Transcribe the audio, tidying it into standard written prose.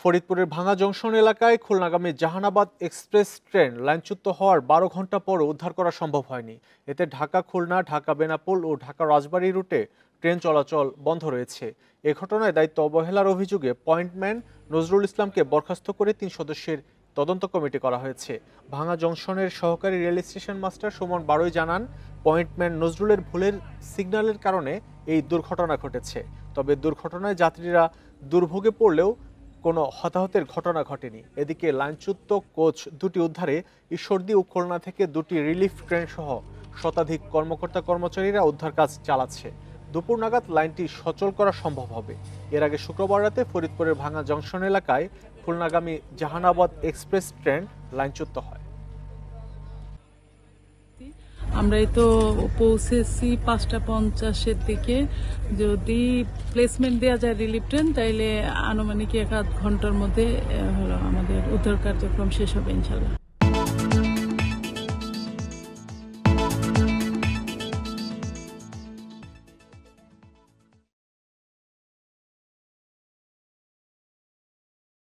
ফরিদপুরের ভাঙা জংশন এলাকায় খুলনাগামী জাহানাবাদ এক্সপ্রেস ট্রেন লাইনচ্যুত হওয়ার ১২ ঘন্টা পরও উদ্ধার করা সম্ভব হয়নি। এতে ঢাকা খুলনা, ঢাকা বেনাপোল ও ঢাকা রাজবাড়ী রুটে ট্রেন চলাচল বন্ধ রয়েছে। এ ঘটনায় দায়িত্ব অবহেলার অভিযোগে পয়েন্টম্যান নজরুল ইসলামকে বরখাস্ত করে ৩ সদস্যের তদন্ত কমিটি করা হয়েছে। ভাঙা জংশনের সহকারী রেল স্টেশন মাস্টার সুমন বারোই জানান, পয়েন্টম্যান নজরুলের ভুলের সিগন্যালের কারণে এই দুর্ঘটনা ঘটেছে। তবে দুর্ঘটনায় যাত্রীরা দুর্ভোগে পড়লেও কোনো হতাহতের ঘটনা ঘটেনি। এদিকে লাইনচ্যুত কোচ দুটি উদ্ধারে ঈশ্বরদী ও খুলনা থেকে দুটি রিলিফ ট্রেন সহ শতাধিক কর্মকর্তা-কর্মচারীরা উদ্ধার কাজ চালাচ্ছে। দুপুর নাগাদ লাইনটি সচল করা সম্ভব হবে। এর আগে শুক্রবার রাতে ফরিদপুরের ভাঙা জংশন এলাকায় খুলনাগামী জাহানাবাদ এক্সপ্রেস ট্রেন লাইনচ্যুত হয়। আমরা এই তো পৌঁছেছি ৫:৫০-এর দিকে। যদি প্লেসমেন্ট দেওয়া যায় রিলিফ ট্রেন, তাইলে আনুমানিক ১/২ ঘন্টার মধ্যে আমাদের উদ্ধার কার্যক্রম শেষ হবে ইনশাল্লাহ।